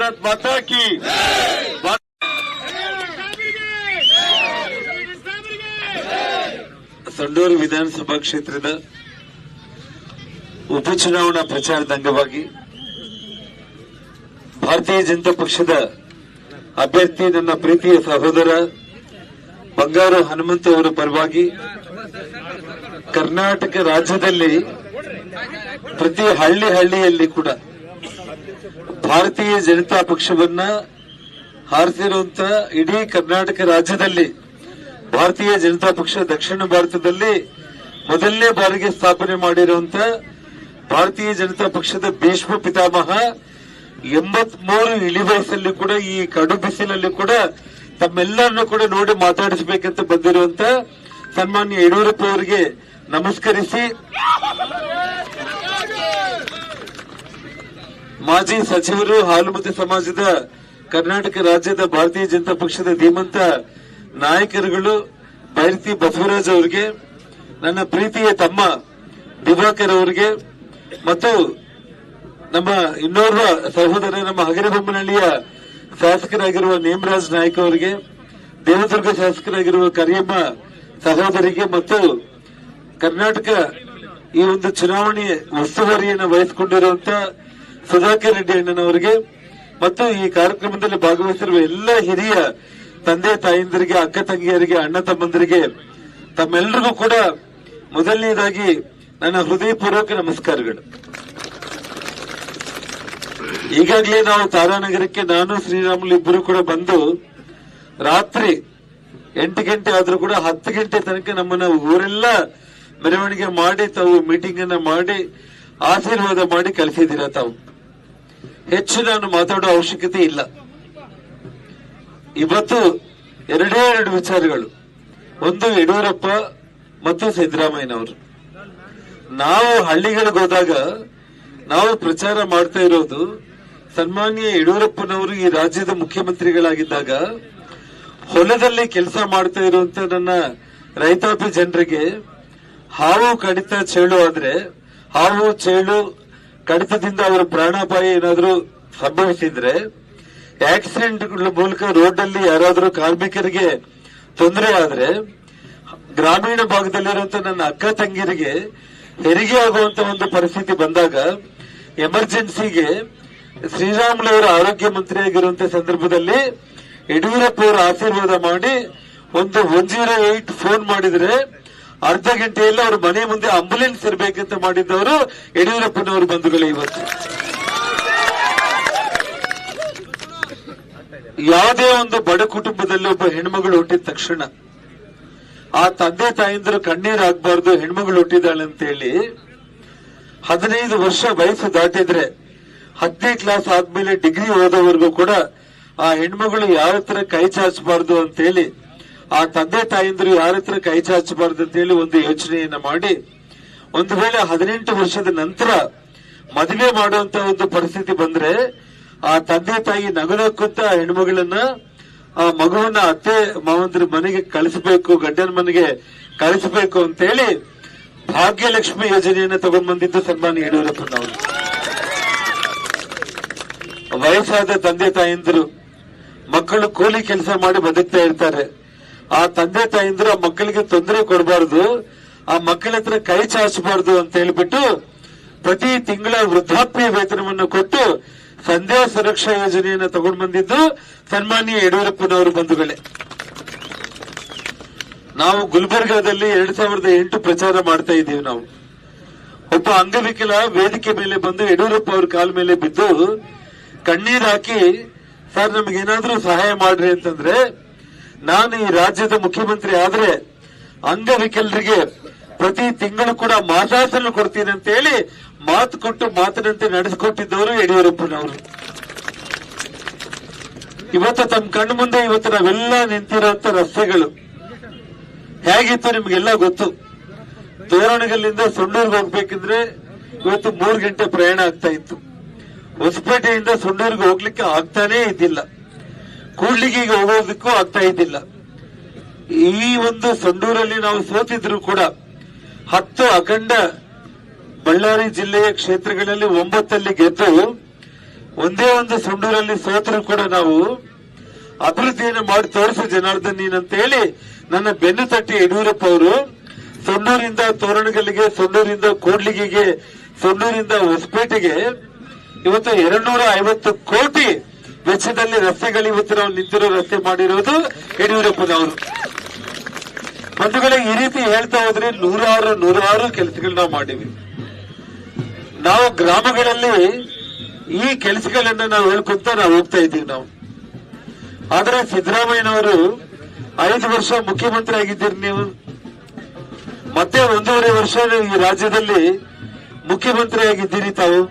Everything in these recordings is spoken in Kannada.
ಭಾರತ್ ಮಾತಾ ಕಿ. ಸಂಡೂರು ವಿಧಾನಸಭಾ ಕ್ಷೇತ್ರದ ಉಪಚುನಾವಣಾ ಪ್ರಚಾರದ ಅಂಗವಾಗಿ ಭಾರತೀಯ ಜನತಾ ಪಕ್ಷದ ಅಭ್ಯರ್ಥಿ ನನ್ನ ಪ್ರೀತಿಯ ಸಹೋದರ ಬಂಗಾರು ಹನುಮಂತ ಅವರ ಪರವಾಗಿ ಕರ್ನಾಟಕ ರಾಜ್ಯದಲ್ಲಿ ಪ್ರತಿ ಹಳ್ಳಿಯಲ್ಲಿ ಕೂಡ ಭಾರತೀಯ ಜನತಾ ಪಕ್ಷವನ್ನ ಹಾರಿಸಿರುವಂತ ಇಡೀ ಕರ್ನಾಟಕ ರಾಜ್ಯದಲ್ಲಿ ಭಾರತೀಯ ಜನತಾ ಪಕ್ಷ ದಕ್ಷಿಣ ಭಾರತದಲ್ಲಿ ಮೊದಲನೇ ಬಾರಿಗೆ ಸ್ಥಾಪನೆ ಮಾಡಿರುವಂತ ಭಾರತೀಯ ಜನತಾ ಪಕ್ಷದ ಭೀಷ್ಮ ಪಿತಾಮಹ 83 ಇಳಿ ವಯಸ್ಸಲ್ಲಿ ಕೂಡ ಈ ಕಡು ಬಿಸಿಲಲ್ಲಿ ಕೂಡ ತಮ್ಮೆಲ್ಲರನ್ನು ಕೂಡ ನೋಡಿ ಮಾತಾಡಿಸಬೇಕಂತ ಬಂದಿರುವಂತ ಸನ್ಮಾನ್ಯ ಯಡಿಯೂರಪ್ಪ ಅವರಿಗೆ ನಮಸ್ಕರಿಸಿ, ಮಾಜಿ ಸಚಿವರು ಹಾಲುಮತ ಸಮಾಜದ ಕರ್ನಾಟಕ ರಾಜ್ಯದ ಭಾರತೀಯ ಜನತಾ ಪಕ್ಷದ ಧೀಮಂತ ನಾಯಕರುಗಳು ಬೈರತಿ ಬಸವರಾಜ್ ಅವರಿಗೆ, ನನ್ನ ಪ್ರೀತಿಯ ತಮ್ಮ ದಿವಾಕರ್ ಅವರಿಗೆ ಮತ್ತು ನಮ್ಮ ಇನ್ನೋರ್ವ ಸಹೋದರ ನಮ್ಮ ಹಗರಿಬೊಮ್ಮನಹಳ್ಳಿಯ ಶಾಸಕರಾಗಿರುವ ನೇಮರಾಜ್ ನಾಯ್ಕ ಅವರಿಗೆ, ದೇವದುರ್ಗ ಶಾಸಕರಾಗಿರುವ ಕರಿಯಮ್ಮ ಸಹೋದರಿಗೆ ಮತ್ತು ಕರ್ನಾಟಕ ಈ ಒಂದು ಚುನಾವಣೆ ಉಸ್ತುವಾರಿಯನ್ನು ವಹಿಸಿಕೊಂಡಿರುವಂತಹ ಸುಧಾಕರ್ ರೆಡ್ಡಿ ಅಣ್ಣನವರಿಗೆ ಮತ್ತು ಈ ಕಾರ್ಯಕ್ರಮದಲ್ಲಿ ಭಾಗವಹಿಸಿರುವ ಎಲ್ಲ ಹಿರಿಯ ತಂದೆ ತಾಯಂದಿರಿಗೆ, ಅಕ್ಕ ತಂಗಿಯರಿಗೆ, ಅಣ್ಣ ತಮ್ಮಂದರಿಗೆ ತಮ್ಮೆಲ್ಲರಿಗೂ ಕೂಡ ಮೊದಲನೇದಾಗಿ ನನ್ನ ಹೃದಯಪೂರ್ವಕ ನಮಸ್ಕಾರಗಳು. ಈಗಾಗಲೇ ನಾವು ತಾರಾನಗರಕ್ಕೆ ನಾನು ಶ್ರೀರಾಮುಲು ಇಬ್ಬರು ಕೂಡ ಬಂದು ರಾತ್ರಿ 8 ಗಂಟೆ ಆದ್ರೂ ಕೂಡ 10 ಗಂಟೆ ತನಕ ನಮ್ಮನ್ನ ಊರೆಲ್ಲ ಮೆರವಣಿಗೆ ಮಾಡಿ ತಾವು ಮೀಟಿಂಗ್ ಅನ್ನ ಮಾಡಿ ಆಶೀರ್ವಾದ ಮಾಡಿ ಕಳಿಸಿದ್ದೀರಾ. ತಾವು ಹೆಚ್ಚು ನಾನು ಮಾತಾಡೋ ಅವಶ್ಯಕತೆ ಇಲ್ಲ. ಇವತ್ತು ಎರಡೇ ಎರಡು ವಿಚಾರಗಳು, ಒಂದು ಯಡಿಯೂರಪ್ಪ ಮತ್ತು ಸಿದ್ದರಾಮಯ್ಯನವರು. ನಾವು ಹಳ್ಳಿಗಳಿಗೆ ಹೋದಾಗ ನಾವು ಪ್ರಚಾರ ಮಾಡ್ತಾ ಇರೋದು ಸನ್ಮಾನ್ಯ ಯಡಿಯೂರಪ್ಪನವರು ಈ ರಾಜ್ಯದ ಮುಖ್ಯಮಂತ್ರಿಗಳಾಗಿದ್ದಾಗ ಹೊಲದಲ್ಲಿ ಕೆಲಸ ಮಾಡ್ತಾ ಇರುವಂತ ನನ್ನ ರೈತಾಪಿ ಜನರಿಗೆ ಹಾವು ಕಡಿತ ಚೇಳು ಆದ್ರೆ ಹಾವು ಚೇಳು ಕಡಿತದಿಂದ ಅವರ ಪ್ರಾಣಾಪಾಯ ಏನಾದರೂ ಸಂಭವಿಸಿದ್ರೆ, ಆಕ್ಸಿಡೆಂಟ್ಗಳ ಮೂಲಕ ರೋಡ್ ಅಲ್ಲಿ ಯಾರಾದರೂ ಕಾರ್ಮಿಕರಿಗೆ ತೊಂದರೆ ಆದ್ರೆ, ಗ್ರಾಮೀಣ ಭಾಗದಲ್ಲಿರುವಂತಹ ನನ್ನ ಅಕ್ಕ ತಂಗಿರಿಗೆ ಹೆರಿಗೆ ಆಗುವಂತ ಒಂದು ಪರಿಸ್ಥಿತಿ ಬಂದಾಗ ಎಮರ್ಜೆನ್ಸಿಗೆ ಶ್ರೀರಾಮುಲು ಅವರ ಆರೋಗ್ಯ ಮಂತ್ರಿ ಆಗಿರುವಂತಹ ಸಂದರ್ಭದಲ್ಲಿ ಯಡಿಯೂರಪ್ಪ ಅವರು ಆಶೀರ್ವಾದ ಮಾಡಿ ಒಂದು 108 ಫೋನ್ ಮಾಡಿದ್ರೆ ಅರ್ಧ ಗಂಟೆಯಲ್ಲಿ ಅವ್ರ ಮನೆ ಮುಂದೆ ಆಂಬುಲೆನ್ಸ್ ಇರಬೇಕಂತ ಮಾಡಿದ್ದವರು ಯಡಿಯೂರಪ್ಪನವರು ಬಂಧುಗಳೇ. ಇವತ್ತು ಯಾವುದೇ ಒಂದು ಬಡ ಕುಟುಂಬದಲ್ಲಿ ಒಬ್ಬ ಹೆಣ್ಮಗಳು ಹುಟ್ಟಿದ ತಕ್ಷಣ ಆ ತಂದೆ ತಾಯಂದಿರು ಕಣ್ಣೀರ್ ಆಗ್ಬಾರ್ದು, ಹೆಣ್ಮಗಳು ಹುಟ್ಟಿದಾಳೆ ಅಂತ ಹೇಳಿ 15 ವರ್ಷ ವಯಸ್ಸು ದಾಟಿದ್ರೆ 10ನೇ ಕ್ಲಾಸ್ ಆದ್ಮೇಲೆ ಡಿಗ್ರಿ ಓದೋವರೆಗೂ ಕೂಡ ಆ ಹೆಣ್ಮಗಳು ಯಾರ ಹತ್ರ ಕೈ ಚಾಚಬಾರ್ದು ಅಂತ ಹೇಳಿ, ಆ ತಂದೆ ತಾಯಂದಿರು ಯಾರ ಹತ್ರ ಕೈ ಚಾಚಬಾರ್ದು ಅಂತ ಹೇಳಿ ಒಂದು ಯೋಚನೆಯನ್ನ ಮಾಡಿ, ಒಂದು ವೇಳೆ 18 ವರ್ಷದ ನಂತರ ಮದುವೆ ಮಾಡುವಂತ ಒಂದು ಪರಿಸ್ಥಿತಿ ಬಂದ್ರೆ ಆ ತಂದೆ ತಾಯಿ ನಗುನಕ್ಕಂತ ಹೆಣ್ಮಗಳನ್ನ ಆ ಮಗುವನ್ನ ಅತ್ತೆ ಮಾವಂದ್ರ ಮನೆಗೆ ಕಳಿಸಬೇಕು, ಗಂಡನ ಮನೆಗೆ ಕಳಿಸಬೇಕು ಅಂತ ಹೇಳಿ ಭಾಗ್ಯಲಕ್ಷ್ಮಿ ಯೋಜನೆಯನ್ನ ತಗೊಂಡ್ ಬಂದಿದ್ದು ಸನ್ಮಾನ್ಯ ಯಡಿಯೂರಪ್ಪನವರು. ವಯಸ್ಸಾದ ತಂದೆ ತಾಯಂದಿರು ಮಕ್ಕಳು ಕೂಲಿ ಕೆಲಸ ಮಾಡಿ ಬದುಕ್ತಾ ಇರ್ತಾರೆ. ಆ ತಂದೆ ತಾಯಂದಿರು ಆ ಮಕ್ಕಳಿಗೆ ತೊಂದರೆ ಕೊಡಬಾರದು, ಆ ಮಕ್ಕಳ ಹತ್ರ ಕೈ ಚಾಚಬಾರದು ಅಂತ ಹೇಳ್ಬಿಟ್ಟು ಪ್ರತಿ ತಿಂಗಳ ವೃದ್ಧಾಪ್ಯ ವೇತನವನ್ನು ಕೊಟ್ಟು ಸಂಧ್ಯಾ ಸುರಕ್ಷಾ ಯೋಜನೆಯನ್ನು ತಗೊಂಡು ಬಂದಿದ್ದು ಸನ್ಮಾನ್ಯ ಯಡಿಯೂರಪ್ಪನವರು ಬಂಧುಗಳೇ. ನಾವು ಗುಲ್ಬರ್ಗಾದಲ್ಲಿ 2008 ಪ್ರಚಾರ ಮಾಡ್ತಾ ಇದ್ದೀವಿ. ನಾವು ಒಬ್ಬ ಅಂಗವಿಕಲ ವೇದಿಕೆ ಮೇಲೆ ಬಂದು ಯಡಿಯೂರಪ್ಪ ಅವ್ರ ಕಾಲ ಮೇಲೆ ಬಿದ್ದು ಕಣ್ಣೀರ್ ಹಾಕಿ, ಸರ್ ನಮಗೇನಾದ್ರೂ ಸಹಾಯ ಮಾಡ್ರಿ ಅಂತಂದ್ರೆ, ನಾನು ಈ ರಾಜ್ಯದ ಮುಖ್ಯಮಂತ್ರಿ ಆದ್ರೆ ಅಂಗವಿಕಲರಿಗೆ ಪ್ರತಿ ತಿಂಗಳು ಕೂಡ ಮಾಸಾಸನ ಕೊಡ್ತೀನಿ ಅಂತ ಹೇಳಿ ಮಾತು ಕೊಟ್ಟು ಮಾತಿನಂತೆ ನಡೆಸಿಕೊಟ್ಟಿದ್ದವರು ಯಡಿಯೂರಪ್ಪನವರು. ಇವತ್ತು ತಮ್ಮ ಕಣ್ಣು ಮುಂದೆ ಇವತ್ತು ನಾವೆಲ್ಲ ನಿಂತಿರುವಂತ ರಸ್ತೆಗಳು ಹೇಗಿತ್ತು ನಿಮ್ಗೆಲ್ಲ ಗೊತ್ತು. ತೋರಣಗಲ್ಲಿಂದ ಸೊಂಡೂರ್ಗೆ ಹೋಗ್ಬೇಕಿದ್ರೆ ಇವತ್ತು 3 ಗಂಟೆ ಪ್ರಯಾಣ ಆಗ್ತಾ ಇತ್ತು. ಹೊಸಪೇಟೆಯಿಂದ ಸೊಂಡೂರ್ಗೆ ಹೋಗ್ಲಿಕ್ಕೆ ಆಗ್ತಾನೇ ಇದ್ದಿಲ್ಲ, ಕೂಡ್ಲಿಗಿಗೆ ಹೋಗೋದಕ್ಕೂ ಆಗ್ತಾ ಇದ್ದಿಲ್ಲ. ಈ ಒಂದು ಸೊಂಡೂರಲ್ಲಿ ನಾವು ಸೋತಿದ್ರು ಕೂಡ 10 ಅಖಂಡ ಬಳ್ಳಾರಿ ಜಿಲ್ಲೆಯ ಕ್ಷೇತ್ರಗಳಲ್ಲಿ 9 ಗೆದ್ದು ಒಂದೇ ಒಂದು ಸೊಂಡೂರಲ್ಲಿ ಸೋತರು ಕೂಡ ನಾವು ಅಭಿವೃದ್ಧಿಯನ್ನು ಮಾಡಿ ತೋರಿಸು ಜನಾರ್ದನ್ ನೀನ್ ಅಂತ ಹೇಳಿ ನನ್ನ ಬೆನ್ನು ತಟ್ಟಿ ಯಡಿಯೂರಪ್ಪ ಅವರು ಸೊಂಡೂರಿಂದ ತೋರಣಗಲ್ಲಿಗೆ, ಸೊಂಡೂರಿಂದ ಕೂಡ್ಲಿಗಿಗೆ, ಸೊಂಡೂರಿಂದ ಹೊಸಪೇಟೆಗೆ ಇವತ್ತು 250 ಕೋಟಿ ವೆಚ್ಚದಲ್ಲಿ ರಸ್ತೆಗಳು ಇವತ್ತು ನಾವು ನಿಂತಿರೋ ರಸ್ತೆ ಮಾಡಿರೋದು ಯಡಿಯೂರಪ್ಪನವರು. ಬಂಧುಗಳೇ, ಈ ರೀತಿ ಹೇಳ್ತಾ ಹೋದ್ರೆ ನೂರಾರು ಕೆಲಸಗಳು ನಾವು ಮಾಡಿವಿ. ನಾವು ಗ್ರಾಮಗಳಲ್ಲಿ ಈ ಕೆಲಸಗಳನ್ನ ನಾವು ಹೇಳ್ಕೊಂತ ನಾವು ಹೋಗ್ತಾ ಇದ್ದೀವಿ ನಾವು. ಆದ್ರೆ ಸಿದ್ದರಾಮಯ್ಯನವರು 5 ವರ್ಷ ಮುಖ್ಯಮಂತ್ರಿ ಆಗಿದ್ದೀರಿ ನೀವು, ಮತ್ತೆ 1.5 ವರ್ಷ ಈ ರಾಜ್ಯದಲ್ಲಿ ಮುಖ್ಯಮಂತ್ರಿ ಆಗಿದ್ದೀರಿ ತಾವು.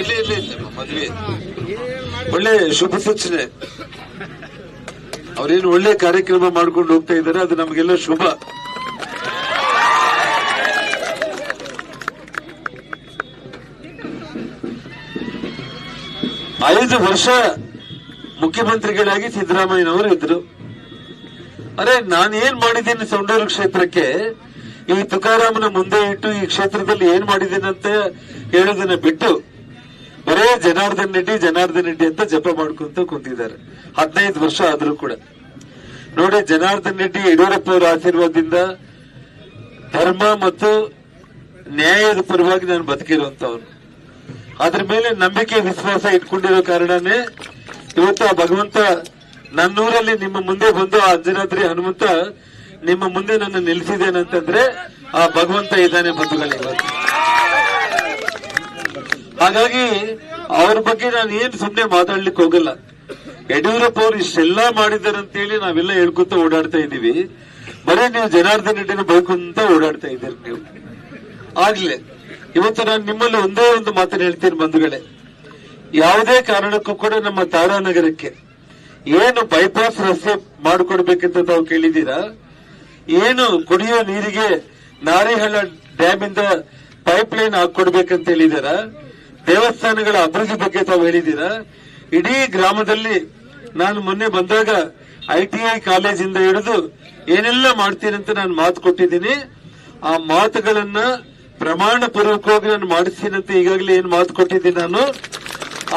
ಇಲ್ಲ ಮದುವೆ ಒಳ್ಳೆ ಶುಭ ಸೂಚನೆ. ಅವ್ರೇನು ಒಳ್ಳೆ ಕಾರ್ಯಕ್ರಮ ಮಾಡ್ಕೊಂಡು ಹೋಗ್ತಾ ಇದ್ದಾರೆ, ಅದು ನಮಗೆಲ್ಲ ಶುಭ. ಐದು ವರ್ಷ ಮುಖ್ಯಮಂತ್ರಿಗಳಾಗಿ ಸಿದ್ದರಾಮಯ್ಯನವರು ಇದ್ರು. ಅರೆ ನಾನೇನ್ ಮಾಡಿದ್ದೀನಿ ಸೊಂಡೂರು ಕ್ಷೇತ್ರಕ್ಕೆ, ಈ ತುಕಾರಾಮನ ಮುಂದೆ ಇಟ್ಟು ಈ ಕ್ಷೇತ್ರದಲ್ಲಿ ಏನ್ ಮಾಡಿದ್ದೀನಿ ಅಂತ ಹೇಳೋದನ್ನ ಬಿಟ್ಟು ಬರೇ ಜನಾರ್ದನ್ ರೆಡ್ಡಿ ಅಂತ ಜಪ ಮಾಡ್ಕೊಂತ ಕುಂತಿದ್ದಾರೆ. 15 ವರ್ಷ ಆದ್ರೂ ಕೂಡ ನೋಡಿ, ಜನಾರ್ದನ್ ರೆಡ್ಡಿ ಯಡಿಯೂರಪ್ಪ ಅವರ ಆಶೀರ್ವಾದದಿಂದ ಧರ್ಮ ಮತ್ತು ನ್ಯಾಯದ ಪರವಾಗಿ ನಾನು ಬದುಕಿರುವಂತವನು. ಅದ್ರ ಮೇಲೆ ನಂಬಿಕೆ ವಿಶ್ವಾಸ ಇಟ್ಕೊಂಡಿರೋ ಕಾರಣನೇ ಇವತ್ತು ಆ ಭಗವಂತ ನನ್ನೂರಲ್ಲಿ ನಿಮ್ಮ ಮುಂದೆ ಬಂದು ಆ ಅಂಜನಾದ್ರಿ ಹನುಮಂತ ನಿಮ್ಮ ಮುಂದೆ ನನ್ನ ನಿಲ್ಲಿಸಿದ್ದೇನಂತಂದ್ರೆ ಆ ಭಗವಂತ ಇದ್ದಾನೆ ಬಂಧುಗಳೇ ಇವತ್ತು. ಹಾಗಾಗಿ ಅವ್ರ ಬಗ್ಗೆ ನಾನು ಏನ್ ಸುಮ್ನೆ ಮಾತಾಡ್ಲಿಕ್ಕೆ ಹೋಗಲ್ಲ. ಯಡಿಯೂರಪ್ಪ ಅವರು ಇಷ್ಟೆಲ್ಲಾ ಮಾಡಿದ್ದಾರೆ ಅಂತ ಹೇಳಿ ನಾವೆಲ್ಲ ಹೇಳ್ಕೊಂತ ಓಡಾಡ್ತಾ ಇದೀವಿ. ಬರೀ ನೀವು ಜನಾರ್ದನ್ ರೆಡ್ಡಿನ ಬೈಕೊಂತ ಓಡಾಡ್ತಾ ಇದ್ದೀರಿ ನೀವು. ಆಗ್ಲೇ ಇವತ್ತು ನಾನು ನಿಮ್ಮಲ್ಲಿ ಒಂದೇ ಒಂದು ಮಾತನ್ನು ಹೇಳ್ತೀನಿ ಬಂಧುಗಳೇ, ಯಾವುದೇ ಕಾರಣಕ್ಕೂ ಕೂಡ ನಮ್ಮ ತಾರಾನಗರಕ್ಕೆ ಏನು ಬೈಪಾಸ್ ರಸ್ತೆ ಮಾಡಿಕೊಡ್ಬೇಕಂತ ತಾವು ಕೇಳಿದ್ದೀರಾ, ಏನು ಕುಡಿಯೋ ನೀರಿಗೆ ನಾರಿಹಳ್ಳ ಡ್ಯಾಮ್ ಇಂದ ಪೈಪ್ ಲೈನ್ ಹಾಕೊಡ್ಬೇಕಂತ ಹೇಳಿದಾರ, ದೇವಸ್ಥಾನಗಳ ಅಭಿವೃದ್ಧಿ ಬಗ್ಗೆ ತಾವು ಹೇಳಿದ್ದೀರಾ. ಇಡೀ ಗ್ರಾಮದಲ್ಲಿ ನಾನು ಮೊನ್ನೆ ಬಂದಾಗ ITI ಕಾಲೇಜಿಂದ ಹಿಡಿದು ಏನೆಲ್ಲ ಮಾಡ್ತೀನಿ ಅಂತ ನಾನು ಮಾತು ಕೊಟ್ಟಿದ್ದೀನಿ. ಆ ಮಾತುಗಳನ್ನ ಪ್ರಮಾಣ ಪೂರ್ವಕವಾಗಿ ನಾನು ಮಾಡಿಸ್ತೀನಿ ಅಂತ ಈಗಾಗಲೇ ಏನ್ ಮಾತು ಕೊಟ್ಟಿದ್ದೀನಿ ನಾನು,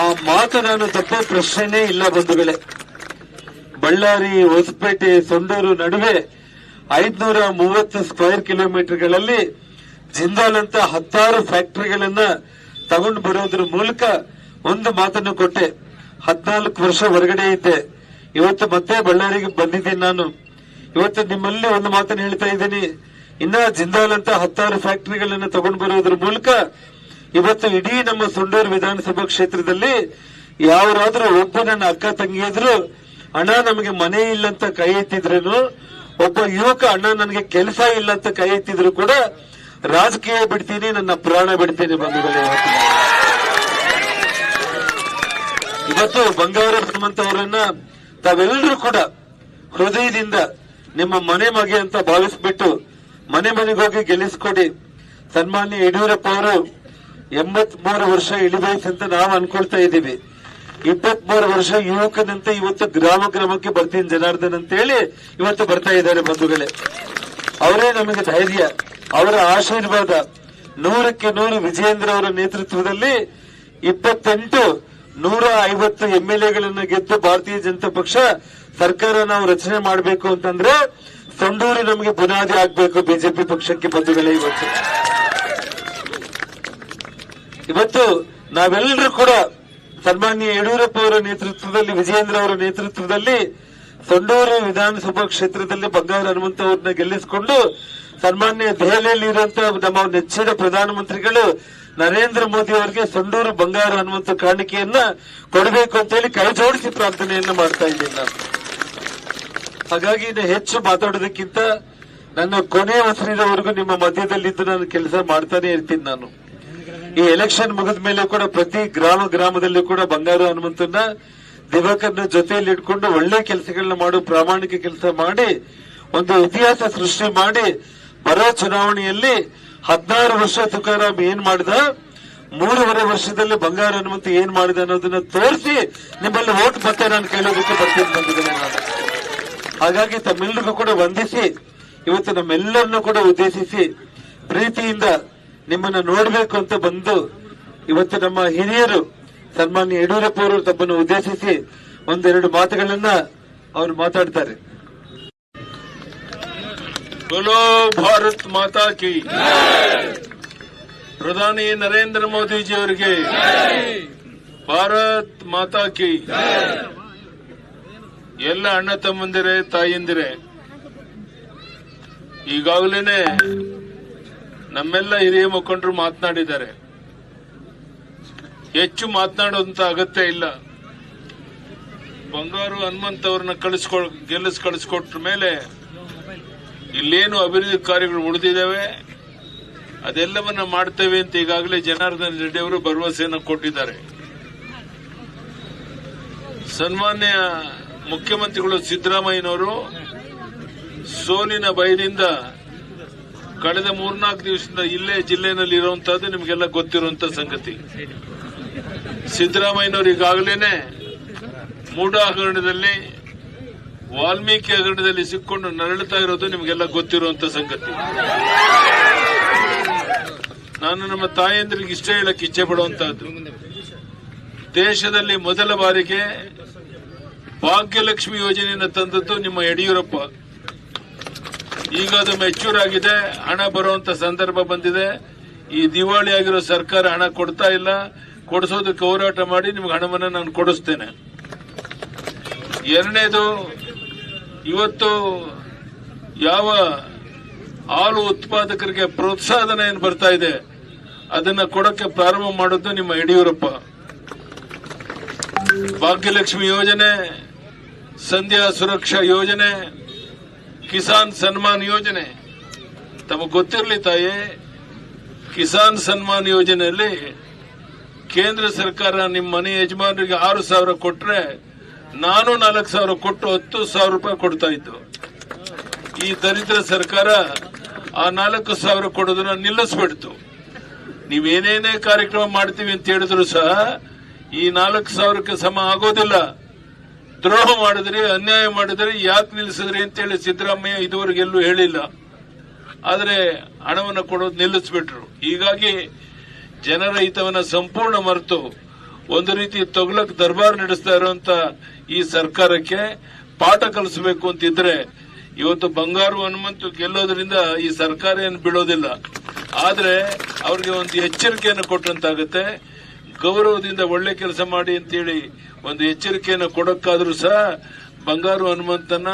ಆ ಮಾತು ನಾನು ತಪ್ಪೋ ಪ್ರಶ್ನೆನೇ ಇಲ್ಲ ಬಂಧುಗಳೇ. ಬಳ್ಳಾರಿ, ಹೊಸಪೇಟೆ, ಸೊಂಡೂರು ನಡುವೆ 530 ಸ್ಕ್ವೇರ್ ಕಿಲೋಮೀಟರ್ಗಳಲ್ಲಿ ಜಿಂದಾಲ್ ಅಂತ 10 ಫ್ಯಾಕ್ಟರಿಗಳನ್ನ ತಗೊಂಡು ಬರೋದ್ರ ಮೂಲಕ ಒಂದು ಮಾತನ್ನು ಕೊಟ್ಟೆ. 14 ವರ್ಷ ಹೊರಗಡೆ ಇದ್ದೆ, ಇವತ್ತು ಮತ್ತೆ ಬಳ್ಳಾರಿಗೆ ಬಂದಿದ್ದೀನಿ ನಾನು. ಇವತ್ತು ನಿಮ್ಮಲ್ಲಿ ಒಂದು ಮಾತನ್ನು ಹೇಳ್ತಾ ಇದ್ದೀನಿ, ಇನ್ನ ಜಿಂದಾಲ್ ಅಂತ 10 ಫ್ಯಾಕ್ಟರಿಗಳನ್ನ ತಗೊಂಡು ಬರೋದ್ರ ಮೂಲಕ ಇವತ್ತು ಇಡೀ ನಮ್ಮ ಸೊಂಡೂರು ವಿಧಾನಸಭಾ ಕ್ಷೇತ್ರದಲ್ಲಿ ಯಾರಾದ್ರೂ ಒಬ್ಬ ನನ್ನ ಅಕ್ಕ ತಂಗಿಯದ್ರು ಅಣ್ಣ ನಮಗೆ ಮನೆ ಇಲ್ಲ ಅಂತ ಕೈ ಎತ್ತಿದ್ರೇನು, ಒಬ್ಬ ಯುವಕ ಅಣ್ಣ ನನಗೆ ಕೆಲಸ ಇಲ್ಲ ಅಂತ ಕೈ ಎತ್ತಿದ್ರು ಕೂಡ ರಾಜಕೀಯ ಬಿಡ್ತೀನಿ, ನನ್ನ ಪ್ರಾಣ ಬಿಡ್ತೀನಿ ಬಂಧುಗಳೇ. ಇವತ್ತು ಬಂಗಾರ ಹನುಮಂತ ಅವರನ್ನ ತಾವೆಲ್ಲರೂ ಕೂಡ ಹೃದಯದಿಂದ ನಿಮ್ಮ ಮನೆ ಮಗೆ ಅಂತ ಭಾವಿಸ್ಬಿಟ್ಟು ಮನೆ ಮನೆಗೋಗಿ ಗೆಲ್ಲಿಸ್ಕೊಡಿ. ಸನ್ಮಾನ್ಯ ಯಡಿಯೂರಪ್ಪ ಅವರು 83 ವರ್ಷ ಇಳಿವಯಸ್ಸಂತ ನಾವು ಅನ್ಕೊಳ್ತಾ ಇದ್ದೀವಿ. 23 ವರ್ಷ ಯುವಕನಂತೆ ಇವತ್ತು ಗ್ರಾಮಕ್ಕೆ ಬರ್ತೀನಿ ಜನಾರ್ದನ್ ಅಂತ ಹೇಳಿ ಇವತ್ತು ಬರ್ತಾ ಇದ್ದಾರೆ ಬಂಧುಗಳೇ. ಅವರೇ ನಮಗೆ ಧೈರ್ಯ, ಅವರ ಆಶೀರ್ವಾದ. 100ಕ್ಕೆ 100 ವಿಜಯೇಂದ್ರ ಅವರ ನೇತೃತ್ವದಲ್ಲಿ 28 150 MLAಗಳನ್ನ ಗೆದ್ದು ಭಾರತೀಯ ಜನತಾ ಪಕ್ಷ ಸರ್ಕಾರ ನಾವು ರಚನೆ ಮಾಡಬೇಕು ಅಂತಂದ್ರೆ ಸೊಂಡೂರು ನಮಗೆ ಬುನಾದಿ ಆಗ್ಬೇಕು ಬಿಜೆಪಿ ಪಕ್ಷಕ್ಕೆ ಬಂಧುಗಳೇ. ಇವತ್ತು ನಾವೆಲ್ಲರೂ ಕೂಡ ಸನ್ಮಾನ್ಯ ಯಡಿಯೂರಪ್ಪ ಅವರ ನೇತೃತ್ವದಲ್ಲಿ, ವಿಜಯೇಂದ್ರ ಅವರ ನೇತೃತ್ವದಲ್ಲಿ ಸೊಂಡೂರು ವಿಧಾನಸಭಾ ಕ್ಷೇತ್ರದಲ್ಲಿ ಬಂಗಾರ ಹನುಮಂತ ಅವ್ರನ್ನ ಗೆಲ್ಲಿಸಿಕೊಂಡು ಸನ್ಮಾನ್ಯ ದೆಹಲಿಯಲ್ಲಿ ಇರುವಂತಹ ನಮ್ಮ ನೆಚ್ಚಿನ ಪ್ರಧಾನಮಂತ್ರಿಗಳು ನರೇಂದ್ರ ಮೋದಿ ಅವರಿಗೆ ಸೊಂಡೂರು ಬಂಗಾರ ಹನುಮಂತ ಕಾಣಿಕೆಯನ್ನ ಕೊಡಬೇಕು ಅಂತ ಹೇಳಿ ಕೈ ಜೋಡಿಸಿ ಪ್ರಾರ್ಥನೆಯನ್ನ ಮಾಡ್ತಾ ಇದ್ದೀನಿ ನಾನು. ಹಾಗಾಗಿ ಹೆಚ್ಚು ಮಾತಾಡೋದಕ್ಕಿಂತ ನನ್ನ ಕೊನೆ ಉಸಿರಿನವರೆಗೂ ನಿಮ್ಮ ಮಧ್ಯದಲ್ಲಿದ್ದು ನಾನು ಕೆಲಸ ಮಾಡ್ತಾನೆ ಇರ್ತೀನಿ ನಾನು. ಈ ಎಲೆಕ್ಷನ್ ಮುಗಿದ ಮೇಲೆ ಕೂಡ ಪ್ರತಿ ಗ್ರಾಮದಲ್ಲಿ ಕೂಡ ಬಂಗಾರ ಹನುಮಂತನ ದಿವಾಕರ್ನ ಜೊತೆಯಲ್ಲಿ ಇಟ್ಕೊಂಡು ಒಳ್ಳೆ ಕೆಲಸಗಳನ್ನ ಮಾಡೋ ಪ್ರಾಮಾಣಿಕ ಕೆಲಸ ಮಾಡಿ ಒಂದು ಇತಿಹಾಸ ಸೃಷ್ಟಿ ಮಾಡಿ ಬರೋ ಚುನಾವಣೆಯಲ್ಲಿ 16 ವರ್ಷ ತುಕಾರಾಮ್ ಏನ್ ಮಾಡಿದ, 3.5 ವರ್ಷದಲ್ಲಿ ಬಂಗಾರ ಹನುಮಂತ ಏನ್ ಮಾಡಿದ ಅನ್ನೋದನ್ನ ತೋರಿಸಿ ನಿಮ್ಮಲ್ಲಿ ವೋಟ್ ಮತ್ತೆ ನಾನು ಕೇಳೋದಕ್ಕೆ ಬರ್ತೀನಿ ಬಂದಿದ್ದೇನೆ ನಾನು. ಹಾಗಾಗಿ ತಮ್ಮೆಲ್ಲರಿಗೂ ಕೂಡ ವಂದಿಸಿ ಇವತ್ತು ನಮ್ಮೆಲ್ಲರನ್ನೂ ಕೂಡ ಉದ್ದೇಶಿಸಿ ಪ್ರೀತಿಯಿಂದ ನಿಮ್ಮನ್ನ ನೋಡ್ಬೇಕು ಅಂತ ಬಂದು ಇವತ್ತು ನಮ್ಮ ಹಿರಿಯರು ಸನ್ಮಾನ್ಯ ಯಡಿಯೂರಪ್ಪ ಅವರು ತಮ್ಮನ್ನು ಉದ್ದೇಶಿಸಿ ಒಂದೆರಡು ಮಾತುಗಳನ್ನ ಅವರು ಮಾತಾಡ್ತಾರೆ. बोलो भारत माता की, ಪ್ರಧಾನಿ ನರೇಂದ್ರ ಮೋದಿಜಿ ಅವರಿಗೆ ಭಾರತ್ ಮಾತಾ ಕಿ. ಎಲ್ಲ ಅಣ್ಣ ತಮ್ಮಂದಿರೇ, ತಾಯಂದಿರೇ, ಈಗಾಗಲೇ ನಮ್ಮೆಲ್ಲ ಹಿರಿಯ ಮುಖಂಡರು ಮಾತನಾಡಿದ್ದಾರೆ. ಹೆಚ್ಚು ಮಾತನಾಡುವಂತ ಅಗತ್ಯ ಇಲ್ಲ. ಬಂಗಾರು ಹನುಮಂತ್ ಅವ್ರನ್ನ ಕಳಿಸ್ಕೊಟ್ರ ಮೇಲೆ ಇಲ್ಲೇನು ಅಭಿವೃದ್ಧಿ ಕಾರ್ಯಗಳು ಉಳಿದಿದ್ದಾವೆ ಅದೆಲ್ಲವನ್ನ ಮಾಡ್ತೇವೆ ಅಂತ ಈಗಾಗಲೇ ಜನಾರ್ದನ್ ರೆಡ್ಡಿ ಅವರು ಭರವಸೆಯನ್ನು ಕೊಟ್ಟಿದ್ದಾರೆ. ಸನ್ಮಾನ್ಯ ಮುಖ್ಯಮಂತ್ರಿಗಳು ಸಿದ್ದರಾಮಯ್ಯನವರು ಸೋಲಿನ ಭಯದಿಂದ ಕಳೆದ 3-4 ದಿವಸದಿಂದ ಇಲ್ಲೇ ಜಿಲ್ಲೆಯಲ್ಲಿ ಇರುವಂತಹದ್ದು ನಿಮಗೆಲ್ಲ ಗೊತ್ತಿರುವಂತ ಸಂಗತಿ. ಸಿದ್ದರಾಮಯ್ಯನವರು ಈಗಾಗಲೇ ಮೂಡ ಹಗರಣದಲ್ಲಿ, ವಾಲ್ಮೀಕಿ ಹಗರಣದಲ್ಲಿ ಸಿಕ್ಕೊಂಡು ನರಳುತ್ತಾ ಇರೋದು ನಿಮಗೆಲ್ಲ ಗೊತ್ತಿರುವಂತ ಸಂಗತಿ. ನಾನು ನಮ್ಮ ತಾಯಂದ್ರಿಗೆ ಇಷ್ಟ ಹೇಳಕ್ಕೆ ಇಚ್ಛೆ ಪಡುವಂತಹದ್ದು, ದೇಶದಲ್ಲಿ ಮೊದಲ ಬಾರಿಗೆ ಭಾಗ್ಯಲಕ್ಷ್ಮಿ ಯೋಜನೆಯನ್ನು ತಂದದ್ದು ನಿಮ್ಮ ಯಡಿಯೂರಪ್ಪ. ಈಗ ಅದು ಮೆಚೂರ್ ಆಗಿದೆ, ಹಣ ಬರುವಂತ ಸಂದರ್ಭ ಬಂದಿದೆ. ಈ ದಿವಾಳಿ ಆಗಿರೋ ಸರ್ಕಾರ ಹಣ ಕೊಡ್ತಾ ಇಲ್ಲ, ಕೊಡಿಸೋದಕ್ಕೆ ಹೋರಾಟ ಮಾಡಿ ನಿಮ್ಗೆ ಹಣವನ್ನು ನಾನು ಕೊಡಿಸ್ತೇನೆ. ಎರಡನೇದು, ಇವತ್ತು ಯಾವ ಹಾಲು ಉತ್ಪಾದಕರಿಗೆ ಪ್ರೋತ್ಸಾಹನ ಏನು ಬರ್ತಾ ಇದೆ ಅದನ್ನ ಕೊಡಕ್ಕೆ ಪ್ರಾರಂಭ ಮಾಡೋದು ನಿಮ್ಮ ಯಡಿಯೂರಪ್ಪ. ಭಾಗ್ಯಲಕ್ಷ್ಮಿ ಯೋಜನೆ, ಸಂಧ್ಯಾ ಸುರಕ್ಷಾ ಯೋಜನೆ, ಕಿಸಾನ್ ಸನ್ಮಾನ್ ಯೋಜನೆ. ತಮಗೆ ಗೊತ್ತಿರಲಿ ತಾಯಿ, ಕಿಸಾನ್ ಸನ್ಮಾನ್ ಯೋಜನೆಯಲ್ಲಿ ಕೇಂದ್ರ ಸರ್ಕಾರ ನಿಮ್ಮ ಮನೆ ಯಜಮಾನರಿಗೆ 6,000 ಕೊಟ್ರೆ ನಾನು 4,000 ಕೊಟ್ಟು 10,000 ರೂಪಾಯಿ ಕೊಡ್ತಾ ಇದ್ದು. ಈ ದರಿದ್ರ ಸರ್ಕಾರ ಆ 4,000 ಕೊಡೋದನ್ನ ನಿಲ್ಲಿಸ್ಬಿಡ್ತು. ನೀವೇನೇನೇ ಕಾರ್ಯಕ್ರಮ ಮಾಡ್ತೀವಿ ಅಂತ ಹೇಳಿದ್ರು ಸಹ ಈ 4,000ಕ್ಕೆ ಸಮ ಆಗೋದಿಲ್ಲ. ದ್ರೋಹ ಮಾಡಿದ್ರಿ, ಅನ್ಯಾಯ ಮಾಡಿದ್ರಿ, ಯಾಕೆ ನಿಲ್ಲಿಸಿದ್ರಿ ಅಂತೇಳಿ ಸಿದ್ದರಾಮಯ್ಯ ಇದುವರೆಗೆ ಎಲ್ಲೂ ಹೇಳಿಲ್ಲ. ಆದರೆ ಹಣವನ್ನು ಕೊಡೋದು ನಿಲ್ಲಿಸ್ಬಿಟ್ರು. ಹೀಗಾಗಿ ಜನರ ಹಿತವನ್ನ ಸಂಪೂರ್ಣ ಮರೆತು ಒಂದು ರೀತಿ ತೊಗಲಕ್ ದರ್ಬಾರ್ ನಡೆಸ್ತಾ ಇರುವಂತ ಈ ಸರ್ಕಾರಕ್ಕೆ ಪಾಠ ಕಲಿಸಬೇಕು ಅಂತಿದ್ರೆ ಇವತ್ತು ಬಂಗಾರು ಹನುಮಂತು ಗೆಲ್ಲೋದ್ರಿಂದ ಈ ಸರ್ಕಾರ ಏನು ಬೀಳೋದಿಲ್ಲ. ಆದ್ರೆ ಅವ್ರಿಗೆ ಒಂದು ಎಚ್ಚರಿಕೆಯನ್ನು ಕೊಟ್ಟಂತಾಗತ್ತೆ. ಗೌರವದಿಂದ ಒಳ್ಳೆ ಕೆಲಸ ಮಾಡಿ ಅಂತೇಳಿ ಒಂದು ಎಚ್ಚರಿಕೆಯನ್ನು ಕೊಡಕ್ಕಾದ್ರೂ ಸಹ ಬಂಗಾರು ಹನುಮಂತನ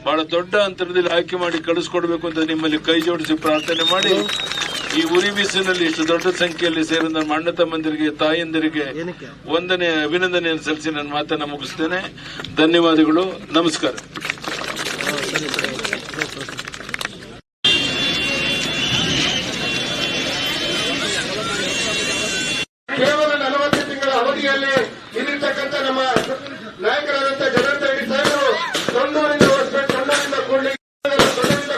ಬಹಳ ದೊಡ್ಡ ಅಂತರದಲ್ಲಿ ಆಯ್ಕೆ ಮಾಡಿ ಕಳಿಸ್ಕೊಡ್ಬೇಕು ಅಂತ ನಿಮ್ಮಲ್ಲಿ ಕೈ ಜೋಡಿಸಿ ಪ್ರಾರ್ಥನೆ ಮಾಡಿ, ಈ ಉರಿ ಬಿಸಿನಲ್ಲಿ ಇಷ್ಟು ದೊಡ್ಡ ಸಂಖ್ಯೆಯಲ್ಲಿ ಸೇರಿದ ನಮ್ಮ ಅಣ್ಣ ತಮ್ಮಂದಿರಿಗೆ, ತಾಯಂದಿರಿಗೆ ಅಭಿನಂದನೆಯನ್ನು ಸಲ್ಲಿಸಿ ನನ್ನ ಮಾತನ್ನ ಮುಗಿಸ್ತೇನೆ. ಧನ್ಯವಾದಗಳು, ನಮಸ್ಕಾರ. ಕೇವಲ 40 ತಿಂಗಳ ಅವಧಿಯಲ್ಲಿ ಇಲ್ಲಿರ್ತಕ್ಕಂಥ ನಮ್ಮ ನಾಯಕರಾದಂತಹ ಜನಾರ್ದನ್ ರೆಡ್ಡಿ ಸಾಹೇಬರು ತೊಂಡೂರಿಂದ ಕೂಡಲೇ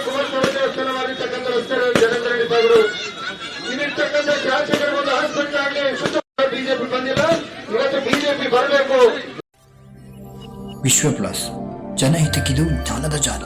ಕುಮಾರಸ್ವಾಮಿ ದೇವಸ್ಥಾನವಾಗಿರ್ತಕ್ಕಂಥ ರಸ್ತೆಗಳಲ್ಲಿ ಜನಾರ್ದನ್ ರೆಡ್ಡಿ ಸಾಹೇಬರು ಇಲ್ಲಿರ್ತಕ್ಕಂಥ ಶಾಸಕರು ಒಂದು ಹಾಸ್ಪಿಟಲ್ ಆಗಲಿ ಬಿಜೆಪಿ ಬಂದಿಲ್ಲ. ಇವತ್ತು ಬಿಜೆಪಿ ಬರಬೇಕು. ವಿಶ್ವ ಪ್ಲಸ್, ಜನಹಿತಕ್ಕಿದು ಜ್ಞಾನದ ಜಾಲ.